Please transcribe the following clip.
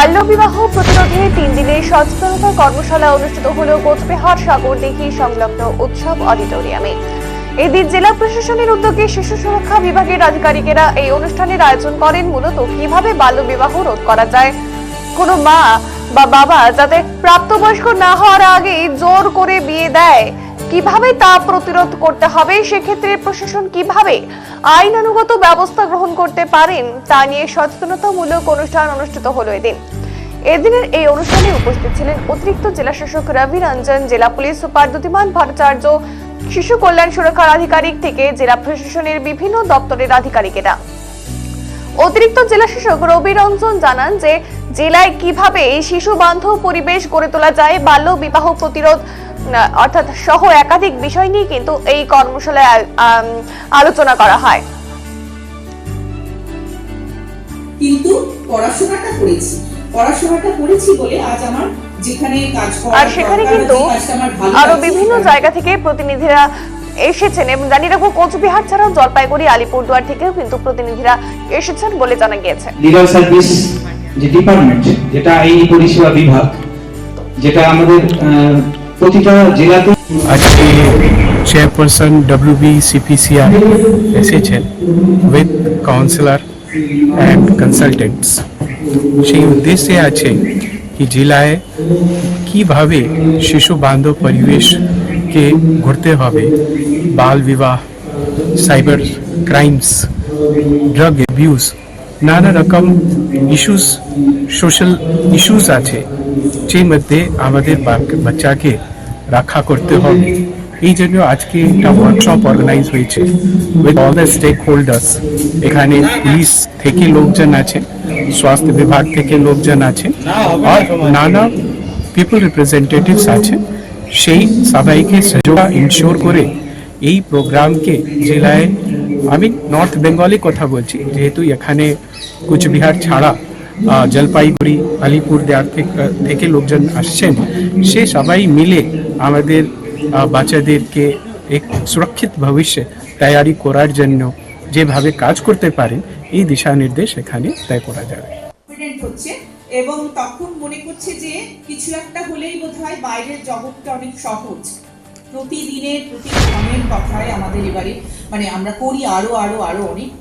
বাল্যবিবাহ প্রতিরোধে 3 দিনের সচেতনতা কর্মশালা অনুষ্ঠিত হল কোচবিহার সাগরদিঘি সংলগ্ন উৎসব অডিটোরিয়ামে। এদিন জেলা প্রশাসনের উদ্যোগে শিশু সুরক্ষা বিভাগের আধিকারিকেরা এই অনুষ্ঠানের আয়োজন করেন। মূলত কিভাবে বাল্যবিবাহ রোধ করা যায়, কোনো মা বা বাবা যাতে প্রাপ্তবয়স্ক না হওয়ার আগে জোর করে বিয়ে দেয়, কিভাবে তা প্রতিরোধ করতে হবে, সেক্ষেত্রে প্রশাসন কিভাবে আইনানুগত ব্যবস্থা গ্রহণ করতে পারেন তা নিয়ে সচেতনতামূলক অনুষ্ঠান অনুষ্ঠিত হলো। এদিনের এই অনুষ্ঠানে উপস্থিত ছিলেন অতিরিক্ত জেলা শাসক রবি রঞ্জন, জেলা পুলিশ সুপার দ্যুতিমান ভট্টাচার্য, শিশু কল্যাণ সুরক্ষার আধিকারিক থেকে জেলা প্রশাসনের বিভিন্ন দপ্তরের আধিকারিকেরা। অতিরিক্ত জেলা শাসক রবি রঞ্জন জানান যে জেলায় কিভাবে শিশু বান্ধব পরিবেশ গড়ে তোলা যায়, বাল্য বিবাহ প্রতিরোধ অর্থাৎ সহ একাধিক বিষয় নিয়ে কিন্তু এই কর্মশালায় আলোচনা করা হয়। কিন্তু পড়াশোনাটা করেছি বলে আজ আমার যেখানে কাজ করা আর সেখানে কিন্তু আরো বিভিন্ন জায়গা থেকে প্রতিনিধিরা এসেছেন এবং জানিয়ে রাখবো কোচবিহার ছাড়াও জলপাইগুড়ি, আলিপুরদুয়ার থেকেও কিন্তু প্রতিনিধিরা এসেছেন বলে জানা গিয়েছে। লিগাল সার্ভিস যে ডিপার্টমেন্ট, যেটা আইনি পরিষেবা বিভাগ, যেটা আমাদের প্রতিটা জেলাতে আজকে চেয়ারপারসন WBCPCI এসেছেন উইথ কাউন্সিলর অ্যান্ড কনসালটেন্টস। সেই উদ্দেশ্যে আছে কি জেলায় কিভাবে শিশু বান্ধব পরিবেশকে গড়তে হবে, বাল বিবাহ, সাইবার ক্রাইমস, ড্রাগ অ্যাবিউজ, নানা রকম ইস্যুস, সোশ্যাল ইস্যুস আছে, যে মধ্যে আমাদের বাচ্চাকে রক্ষা করতে হবে। এই জন্য আজকে একটা ওয়ার্কশপ অর্গানাইজ হয়েছে with all the stakeholders. এখানে পুলিশ থেকে লোকজন আছেন, স্বাস্থ্য বিভাগ থেকে লোকজন আছেন, আর নানা পিপল রিপ্রেজেন্টেটিভস আছেন। সেই সবাইকে সহযোগ ইনশিওর করে এই প্রোগ্রামকে জেলায়, আমি নর্থ বেঙ্গলে কথা বলছি যেহেতু এখানে কোচবিহার ছাড়া জলপাইগুড়ি, আলিপুরদুয়ার থেকে লোকজন আসছেন, সে সবাই মিলে আমাদের বাচ্চাদেরকে এক সুরক্ষিত ভবিষ্যৎ তৈরি করার জন্য যেভাবে কাজ করতে পারেন এই দিশা নির্দেশ এখানে তয় করা যাবে। এবং তখন মনে করছে যে কিছু একটা হলেই বোধহয় বাইরের জগৎটা অনেক সহজ। প্রতিদিনের প্রতিক্ষণের কথায় আমাদের এবারে আমরা করি আরো অনেক